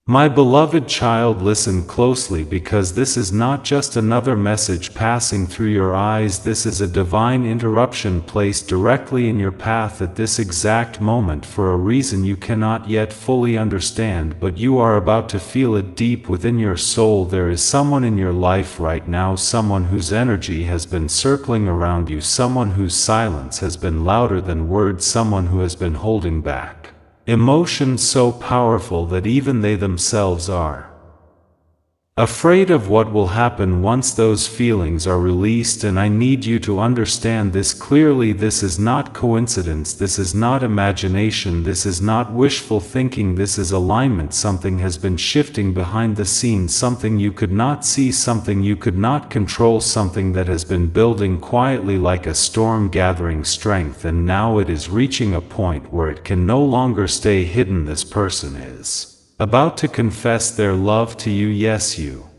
My beloved child, listen closely, because this is not just another message passing through your eyes. This is a divine interruption placed directly in your path at this exact moment for a reason you cannot yet fully understand, but you are about to feel it deep within your soul. There is someone in your life right now, someone whose energy has been circling around you, someone whose silence has been louder than words, someone who has been holding back emotions so powerful that even they themselves are afraid of what will happen once those feelings are released. And I need you to understand this clearly. This is not coincidence, this is not imagination, this is not wishful thinking, this is alignment. Something has been shifting behind the scenes, something you could not see, something you could not control, something that has been building quietly like a storm, gathering strength, and now it is reaching a point where it can no longer stay hidden. This person is about to confess their love to you. Yes, you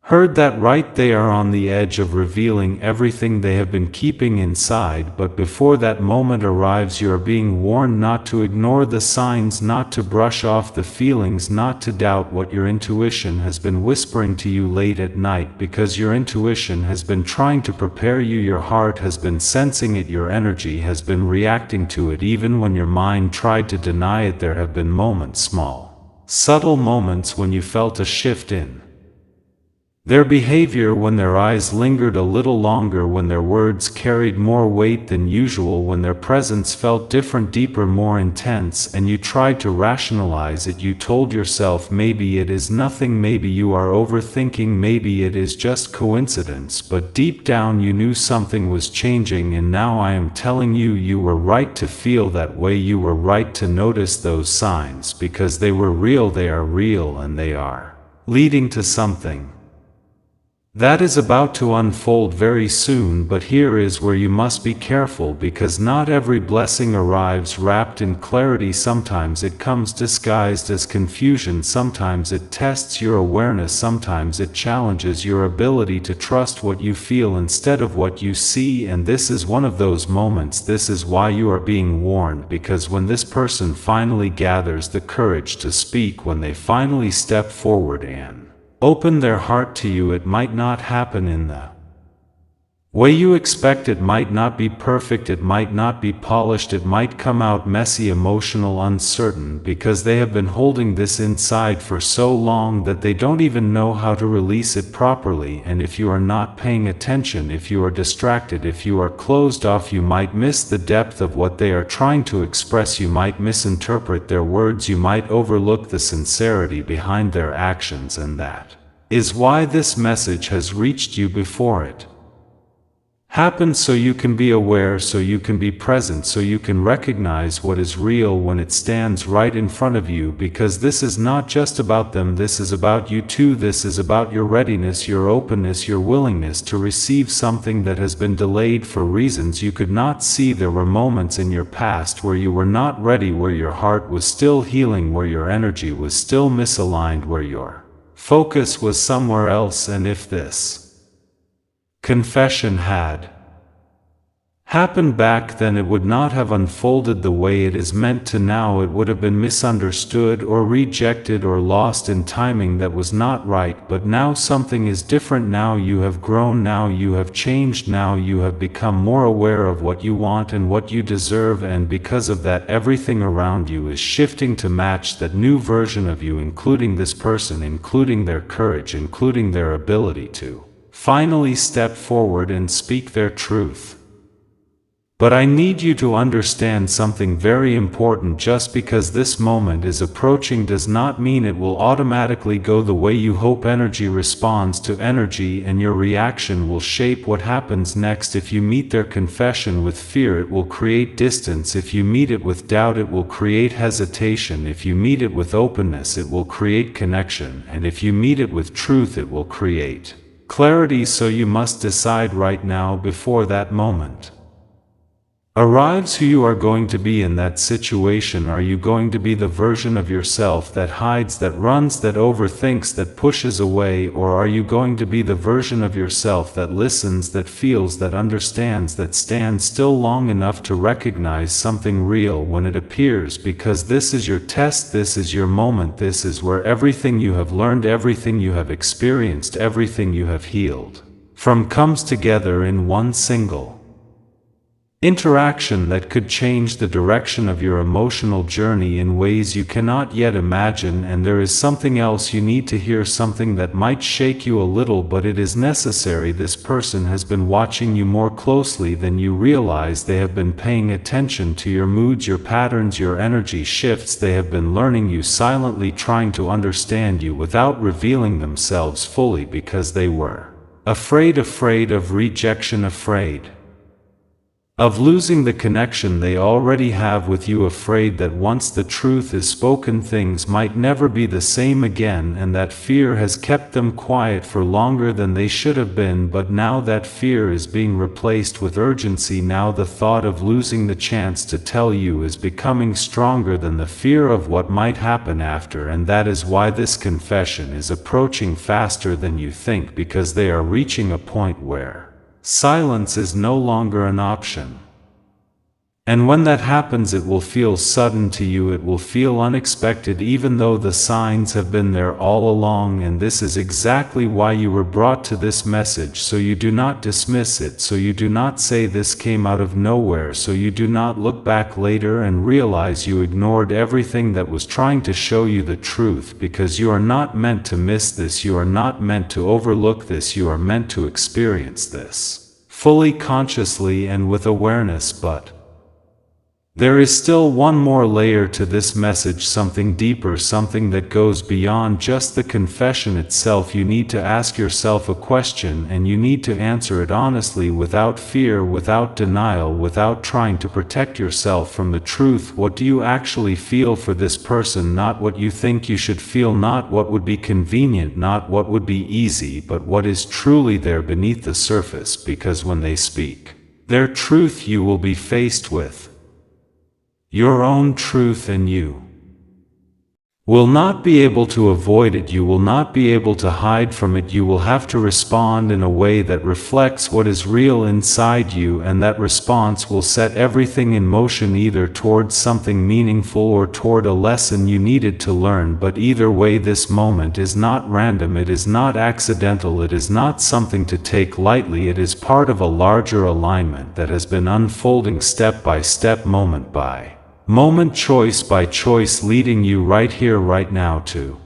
heard that right. They are on the edge of revealing everything they have been keeping inside, but before that moment arrives, you are being warned not to ignore the signs, not to brush off the feelings, not to doubt what your intuition has been whispering to you late at night, because your intuition has been trying to prepare you. Your heart has been sensing it, your energy has been reacting to it, even when your mind tried to deny it. There have been moments, small, subtle moments, when you felt a shift in their behavior, when their eyes lingered a little longer, when their words carried more weight than usual, when their presence felt different, deeper, more intense, and you tried to rationalize it. You told yourself, maybe it is nothing, maybe you are overthinking, maybe it is just coincidence, but deep down you knew something was changing. And now I am telling you, you were right to feel that way. You were right to notice those signs, because they were real, they are real, and they are leading to something that is about to unfold very soon. But here is where you must be careful, because not every blessing arrives wrapped in clarity. Sometimes it comes disguised as confusion, sometimes it tests your awareness, sometimes it challenges your ability to trust what you feel instead of what you see. And this is one of those moments. This is why you are being warned, because when this person finally gathers the courage to speak, when they finally step forward and open their heart to you, it might not happen in the way you expect. It might not be perfect, it might not be polished, it might come out messy, emotional, uncertain, because they have been holding this inside for so long that they don't even know how to release it properly. And if you are not paying attention, if you are distracted, if you are closed off, you might miss the depth of what they are trying to express. You might misinterpret their words, you might overlook the sincerity behind their actions, and that is why this message has reached you before it happened, so you can be aware, so you can be present, so you can recognize what is real when it stands right in front of you. Because this is not just about them, this is about you too. This is about your readiness, your openness, your willingness to receive something that has been delayed for reasons you could not see. There were moments in your past where you were not ready, where your heart was still healing, where your energy was still misaligned, where your focus was somewhere else. And if this confession had happened back then, it would not have unfolded the way it is meant to now. It would have been misunderstood or rejected or lost in timing that was not right. But now something is different. Now you have grown, now you have changed, now you have become more aware of what you want and what you deserve, and because of that, everything around you is shifting to match that new version of you, including this person, including their courage, including their ability to finally step forward and speak their truth. But I need you to understand something very important. Just because this moment is approaching does not mean it will automatically go the way you hope. Energy responds to energy, and your reaction will shape what happens next. If you meet their confession with fear, it will create distance. If you meet it with doubt, it will create hesitation. If you meet it with openness, it will create connection. And if you meet it with truth, it will create clarity. So you must decide right now, before that moment arrives who you are going to be in that situation. Are you going to be the version of yourself that hides, that runs, that overthinks, that pushes away, or are you going to be the version of yourself that listens, that feels, that understands, that stands still long enough to recognize something real when it appears? Because this is your test, this is your moment, this is where everything you have learned, everything you have experienced, everything you have healed from comes together in one single interaction that could change the direction of your emotional journey in ways you cannot yet imagine. And there is something else you need to hear, something that might shake you a little, but it is necessary. This person has been watching you more closely than you realize. They have been paying attention to your moods, your patterns, your energy shifts. They have been learning you silently, trying to understand you without revealing themselves fully, because they were afraid of rejection, afraid of losing the connection they already have with you, afraid that once the truth is spoken things might never be the same again, and that fear has kept them quiet for longer than they should have been. But now that fear is being replaced with urgency. Now the thought of losing the chance to tell you is becoming stronger than the fear of what might happen after, and that is why this confession is approaching faster than you think, because they are reaching a point where silence is no longer an option. And when that happens, it will feel sudden to you, it will feel unexpected, even though the signs have been there all along. And this is exactly why you were brought to this message, so you do not dismiss it, so you do not say this came out of nowhere, so you do not look back later and realize you ignored everything that was trying to show you the truth, because you are not meant to miss this, you are not meant to overlook this, you are meant to experience this fully, consciously, and with awareness. But there is still one more layer to this message, something deeper, something that goes beyond just the confession itself. You need to ask yourself a question, and you need to answer it honestly, without fear, without denial, without trying to protect yourself from the truth. What do you actually feel for this person? Not what you think you should feel, not what would be convenient, not what would be easy, but what is truly there beneath the surface. Because when they speak their truth, you will be faced with your own truth, and you will not be able to avoid it. You will not be able to hide from it. You will have to respond in a way that reflects what is real inside you, and that response will set everything in motion, either towards something meaningful or toward a lesson you needed to learn. But either way, this moment is not random, it is not accidental, it is not something to take lightly. It is part of a larger alignment that has been unfolding step by step, moment by moment, choice by choice, leading you right here, right now to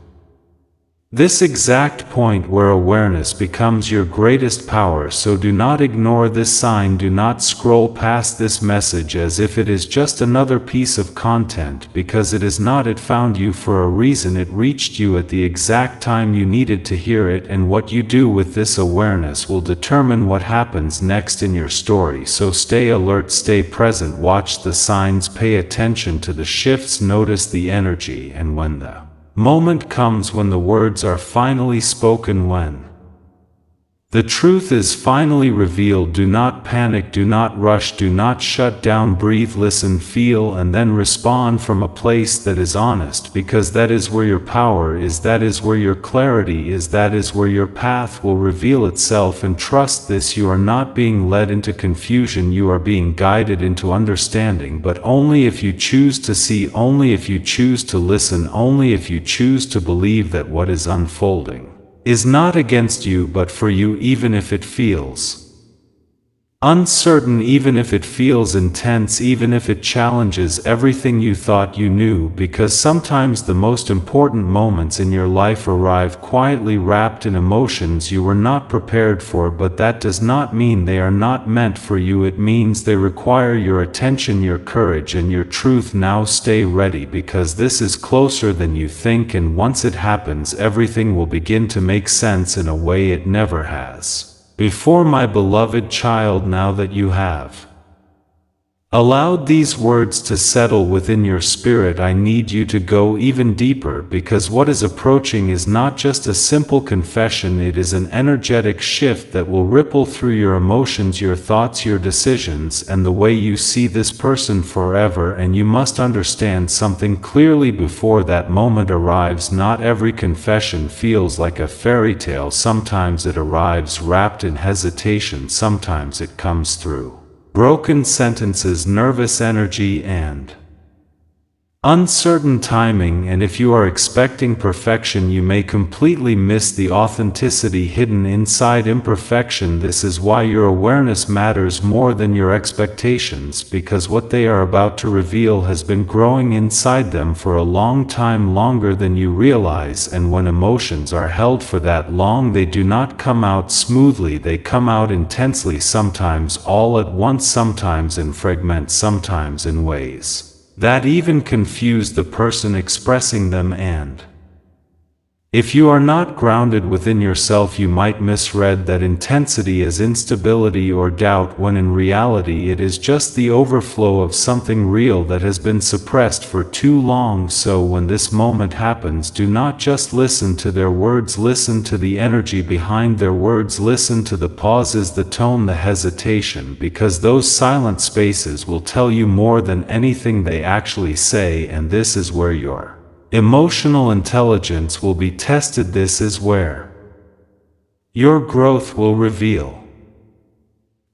this exact point where awareness becomes your greatest power. So do not ignore this sign, do not scroll past this message as if it is just another piece of content, because it is not. It found you for a reason, it reached you at the exact time you needed to hear it, and what you do with this awareness will determine what happens next in your story. So stay alert, stay present, watch the signs, pay attention to the shifts, notice the energy, and when the moment comes, when the words are finally spoken, when the truth is finally revealed, do not panic, do not rush, do not shut down, breathe, listen, feel, and then respond from a place that is honest, because that is where your power is, that is where your clarity is, that is where your path will reveal itself. And trust this, you are not being led into confusion, you are being guided into understanding, but only if you choose to see, only if you choose to listen, only if you choose to believe that what is unfolding is not against you but for you, even if it feels uncertain, even if it feels intense, even if it challenges everything you thought you knew. Because sometimes the most important moments in your life arrive quietly, wrapped in emotions you were not prepared for, but that does not mean they are not meant for you. It means they require your attention, your courage, and your truth. Now stay ready, because this is closer than you think, and once it happens, everything will begin to make sense in a way it never has before. My beloved child, now that you have Allow these words to settle within your spirit. I need you to go even deeper, because what is approaching is not just a simple confession, it is an energetic shift that will ripple through your emotions, your thoughts, your decisions, and the way you see this person forever. And you must understand something clearly before that moment arrives. Not every confession feels like a fairy tale. Sometimes it arrives wrapped in hesitation, sometimes it comes through broken sentences, nervous energy, and uncertain timing. And if you are expecting perfection, you may completely miss the authenticity hidden inside imperfection. This is why your awareness matters more than your expectations, because what they are about to reveal has been growing inside them for a long time, longer than you realize. And when emotions are held for that long, they do not come out smoothly, they come out intensely, sometimes all at once, sometimes in fragments, sometimes in ways that even confuse the person expressing them. And if you are not grounded within yourself, you might misread that intensity as instability or doubt, when in reality it is just the overflow of something real that has been suppressed for too long. So when this moment happens, do not just listen to their words, listen to the energy behind their words, listen to the pauses, the tone, the hesitation, because those silent spaces will tell you more than anything they actually say. And this is where your emotional intelligence will be tested. This is where your growth will reveal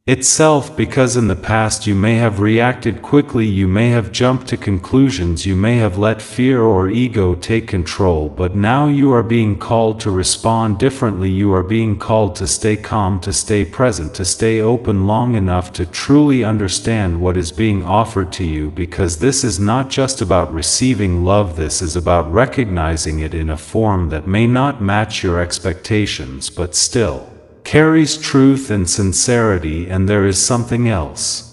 itself, because in the past you may have reacted quickly, you may have jumped to conclusions, you may have let fear or ego take control, but now you are being called to respond differently. You are being called to stay calm, to stay present, to stay open long enough to truly understand what is being offered to you, because this is not just about receiving love, this is about recognizing it in a form that may not match your expectations, but still carries truth and sincerity. And there is something else.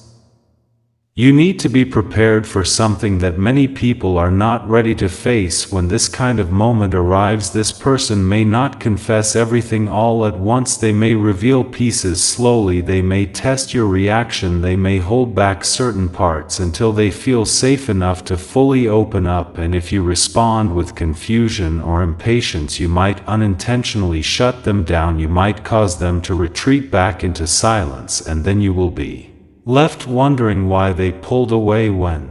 You need to be prepared for something that many people are not ready to face. When this kind of moment arrives, this person may not confess everything all at once. They may reveal pieces slowly. They may test your reaction. They may hold back certain parts until they feel safe enough to fully open up. And if you respond with confusion or impatience, you might unintentionally shut them down. You might cause them to retreat back into silence, and then you will be left wondering why they pulled away, when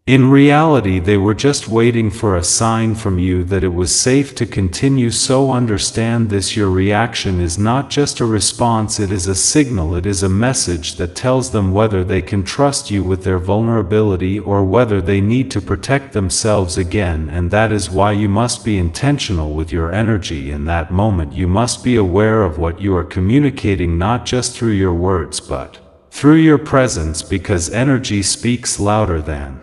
in reality they were just waiting for a sign from you that it was safe to continue. So understand this: your reaction is not just a response, it is a signal, it is a message that tells them whether they can trust you with their vulnerability or whether they need to protect themselves again. And that is why you must be intentional with your energy in that moment. You must be aware of what you are communicating, not just through your words but through your presence, because energy speaks louder than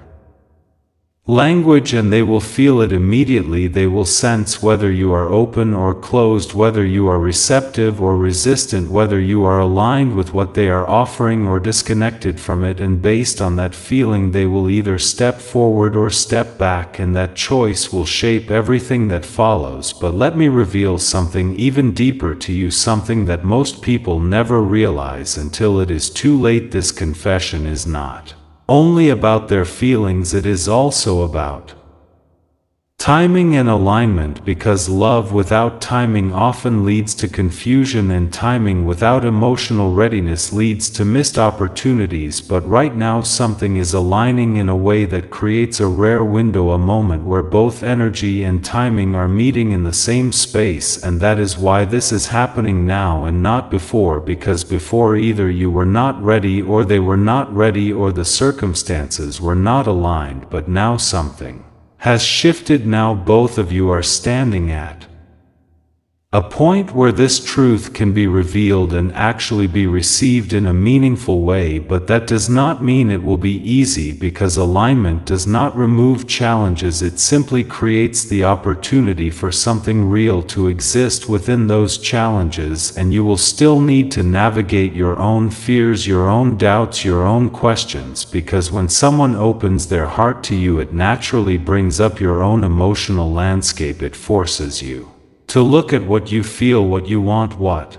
language, and they will feel it immediately. They will sense whether you are open or closed, whether you are receptive or resistant, whether you are aligned with what they are offering or disconnected from it. And based on that feeling, they will either step forward or step back, and that choice will shape everything that follows. But let me reveal something even deeper to you, something that most people never realize until it is too late. This confession is not only about their feelings, it is also about timing and alignment, because love without timing often leads to confusion, and timing without emotional readiness leads to missed opportunities. But right now something is aligning in a way that creates a rare window, a moment where both energy and timing are meeting in the same space. And that is why this is happening now and not before, because before either you were not ready or they were not ready or the circumstances were not aligned. But now something has shifted. Now both of you are standing at a point where this truth can be revealed and actually be received in a meaningful way. But that does not mean it will be easy, because alignment does not remove challenges, it simply creates the opportunity for something real to exist within those challenges. And you will still need to navigate your own fears, your own doubts, your own questions, because when someone opens their heart to you, it naturally brings up your own emotional landscape. It forces you to look at what you feel, what you want, what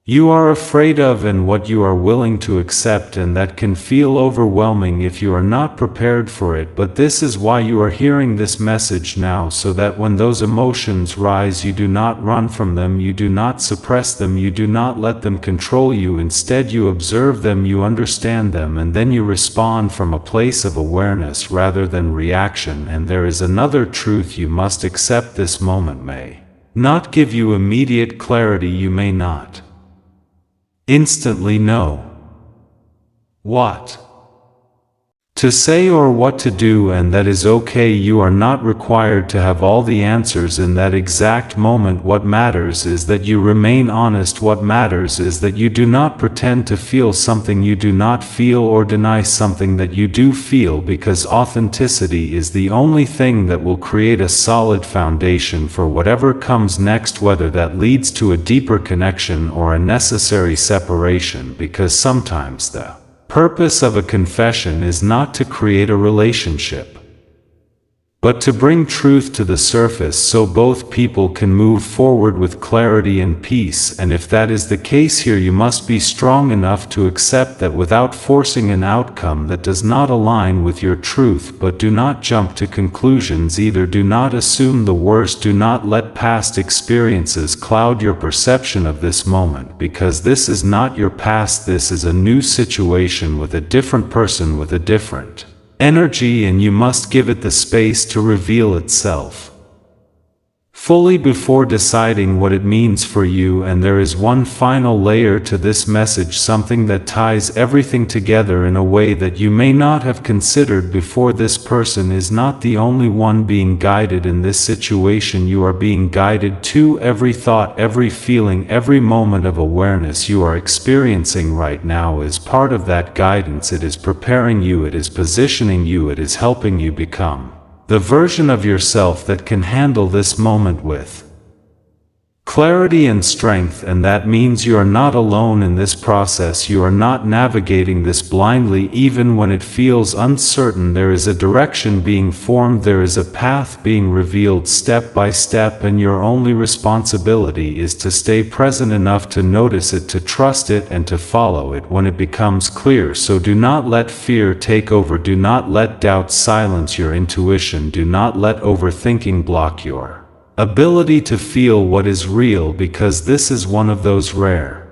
you are afraid of and what you are willing to accept, and that can feel overwhelming if you are not prepared for it. But this is why you are hearing this message now, so that when those emotions rise, you do not run from them, you do not suppress them, you do not let them control you. Instead, you observe them, you understand them, and then you respond from a place of awareness rather than reaction. And there is another truth you must accept: this moment may not give you immediate clarity, you may not instantly know what to say or what to do, and that is okay. You are not required to have all the answers in that exact moment. What matters is that you remain honest. What matters is that you do not pretend to feel something you do not feel or deny something that you do feel, because authenticity is the only thing that will create a solid foundation for whatever comes next, whether that leads to a deeper connection or a necessary separation. Because sometimes the purpose of a confession is not to create a relationship, but to bring truth to the surface so both people can move forward with clarity and peace. And if that is the case here, you must be strong enough to accept that without forcing an outcome that does not align with your truth. But do not jump to conclusions either. Do not assume the worst. Do not let past experiences cloud your perception of this moment, because this is not your past. This is a new situation with a different person with a different energy, and you must give it the space to reveal itself fully before deciding what it means for you. And there is one final layer to this message, something that ties everything together in a way that you may not have considered before. This person is not the only one being guided in this situation. You are being guided too. Every thought, every feeling, every moment of awareness you are experiencing right now is part of that guidance. It is preparing you, it is positioning you, it is helping you become the version of yourself that can handle this moment with clarity and strength. And that means you are not alone in this process. You are not navigating this blindly. Even when it feels uncertain, there is a direction being formed, there is a path being revealed step by step, and your only responsibility is to stay present enough to notice it, to trust it, and to follow it when it becomes clear. So do not let fear take over. Do not let doubt silence your intuition. Do not let overthinking block your ability to feel what is real, because this is one of those rare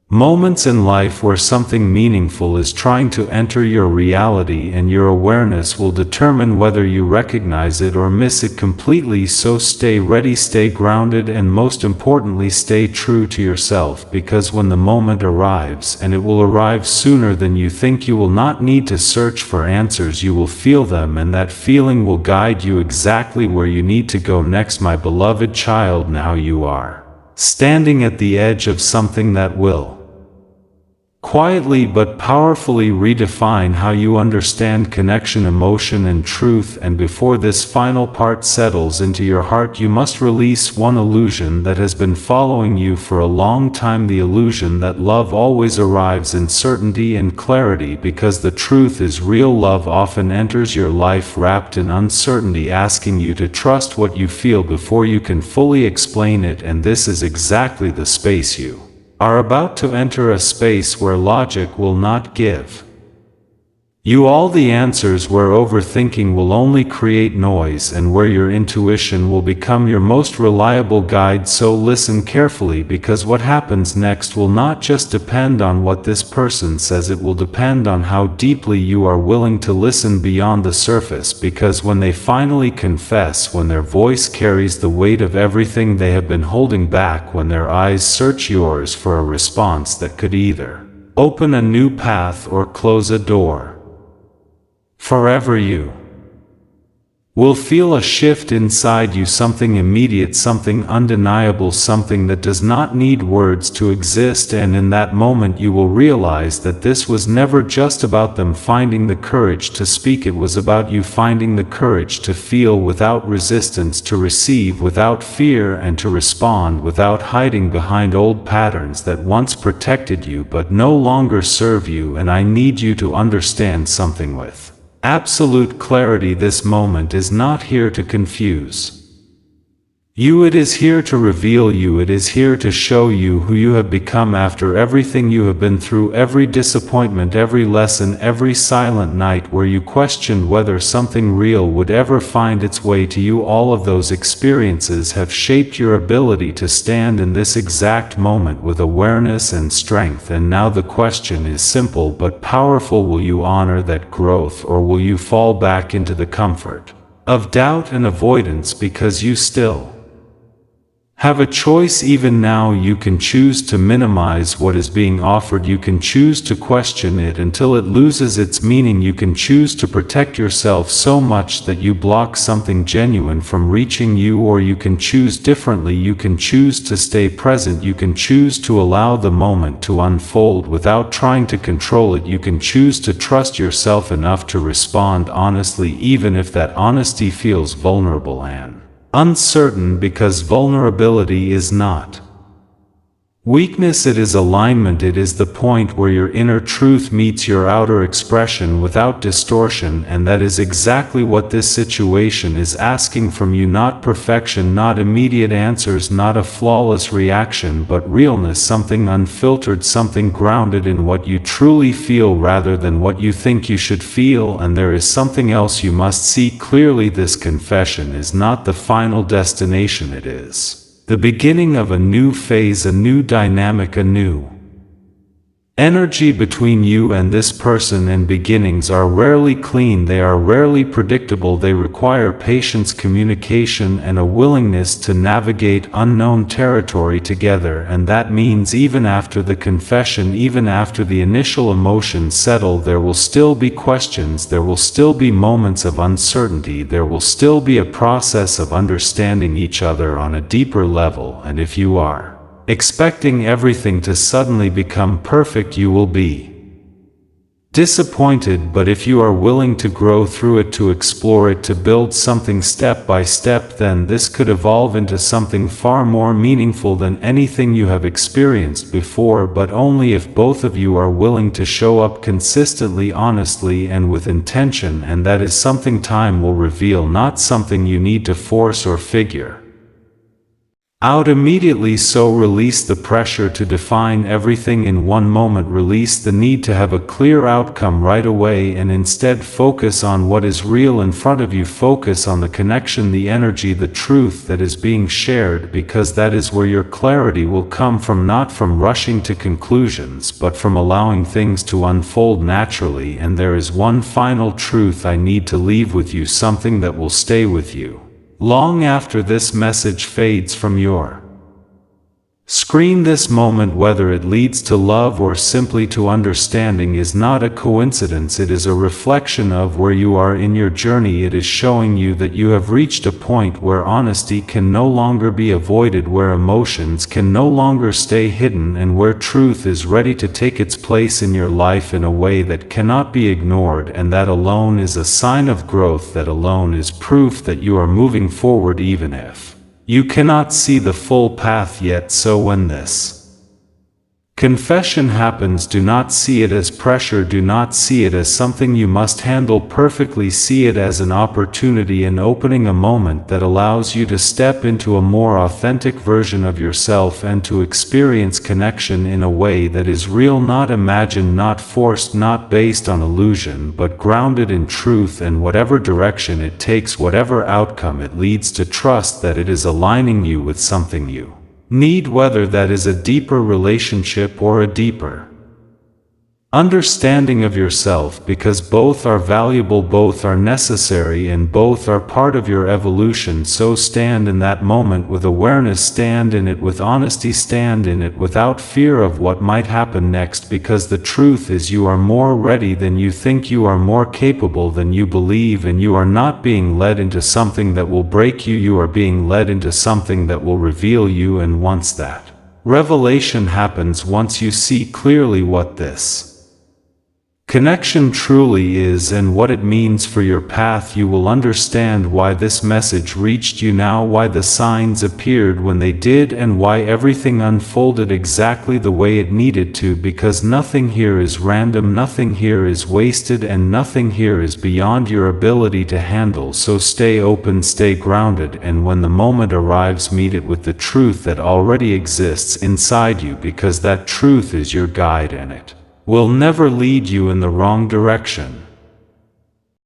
moments in life where something meaningful is trying to enter your reality, and your awareness will determine whether you recognize it or miss it completely. So stay ready, stay grounded, and most importantly, stay true to yourself, because when the moment arrives, and it will arrive sooner than you think, you will not need to search for answers. You will feel them, and that feeling will guide you exactly where you need to go next. My beloved child, now you are standing at the edge of something that will quietly but powerfully redefine how you understand connection, emotion, and truth. And before this final part settles into your heart, you must release one illusion that has been following you for a long time: the illusion that love always arrives in certainty and clarity. Because the truth is, real love often enters your life wrapped in uncertainty, asking you to trust what you feel before you can fully explain it. And this is exactly the space you are about to enter, a space where logic will not give you all the answers, where overthinking will only create noise, and where your intuition will become your most reliable guide. So listen carefully, because what happens next will not just depend on what this person says, it will depend on how deeply you are willing to listen beyond the surface. Because when they finally confess, when their voice carries the weight of everything they have been holding back, when their eyes search yours for a response that could either open a new path or close a door forever, you will feel a shift inside you, something immediate, something undeniable, something that does not need words to exist. And in that moment you will realize that this was never just about them finding the courage to speak. It was about you finding the courage to feel without resistance, to receive without fear, and to respond without hiding behind old patterns that once protected you but no longer serve you. And I need you to understand something with absolute clarity: this moment is not here to confuse You, it is here to reveal you, it is here to show you who you have become after everything you have been through, every disappointment, every lesson, every silent night where you questioned whether something real would ever find its way to you. All of those experiences have shaped your ability to stand in this exact moment with awareness and strength, and now the question is simple but powerful: will you honor that growth, or will you fall back into the comfort of doubt and avoidance? Because you still have a choice. Even now you can choose to minimize what is being offered, you can choose to question it until it loses its meaning, you can choose to protect yourself so much that you block something genuine from reaching you, or you can choose differently. You can choose to stay present, you can choose to allow the moment to unfold without trying to control it, you can choose to trust yourself enough to respond honestly, even if that honesty feels vulnerable and uncertain, because vulnerability is not weakness, it is alignment. It is the point where your inner truth meets your outer expression without distortion, and that is exactly what this situation is asking from you. Not perfection, not immediate answers, not a flawless reaction, but realness, something unfiltered, something grounded in what you truly feel rather than what you think you should feel. And there is something else you must see clearly: this confession is not the final destination, it is the beginning of a new phase, a new dynamic, a new energy between you and this person. And beginnings are rarely clean, they are rarely predictable, they require patience, communication, and a willingness to navigate unknown territory together. And that means even after the confession, even after the initial emotions settle, there will still be questions, there will still be moments of uncertainty, there will still be a process of understanding each other on a deeper level. And if you are expecting everything to suddenly become perfect, you will be disappointed. But if you are willing to grow through it, to explore it, to build something step by step, then this could evolve into something far more meaningful than anything you have experienced before. But only if both of you are willing to show up consistently, honestly, and with intention. And that is something time will reveal, not something you need to force or figure out immediately. So release the pressure to define everything in one moment, release the need to have a clear outcome right away, and instead focus on what is real in front of you. Focus on the connection, the energy, the truth that is being shared, because that is where your clarity will come from, not from rushing to conclusions, but from allowing things to unfold naturally. And there is one final truth I need to leave with you, something that will stay with you long after this message fades from your screen. This moment, whether it leads to love or simply to understanding, is not a coincidence. It is a reflection of where you are in your journey. It is showing you that you have reached a point where honesty can no longer be avoided, where emotions can no longer stay hidden, and where truth is ready to take its place in your life in a way that cannot be ignored. And that alone is a sign of growth, that alone is proof that you are moving forward, even if you cannot see the full path yet. So when this confession happens, do not see it as pressure, do not see it as something you must handle perfectly. See it as an opportunity, an opening, a moment that allows you to step into a more authentic version of yourself and to experience connection in a way that is real, not imagined, not forced, not based on illusion, but grounded in truth. And whatever direction it takes, whatever outcome it leads to, trust that it is aligning you with something you need, whether that is a deeper relationship or a deeper understanding of yourself, because both are valuable, both are necessary, and both are part of your evolution. So stand in that moment with awareness, stand in it with honesty, stand in it without fear of what might happen next, because the truth is you are more ready than you think, you are more capable than you believe, and you are not being led into something that will break you, you are being led into something that will reveal you. And once that revelation happens, once you see clearly what this Connection truly is, and what it means for your path. You will understand why this message reached you now, why the signs appeared when they did, and why everything unfolded exactly the way it needed to, because nothing here is random, nothing here is wasted, and nothing here is beyond your ability to handle. So stay open, stay grounded, and when the moment arrives, meet it with the truth that already exists inside you, because that truth is your guide, and it will never lead you in the wrong direction.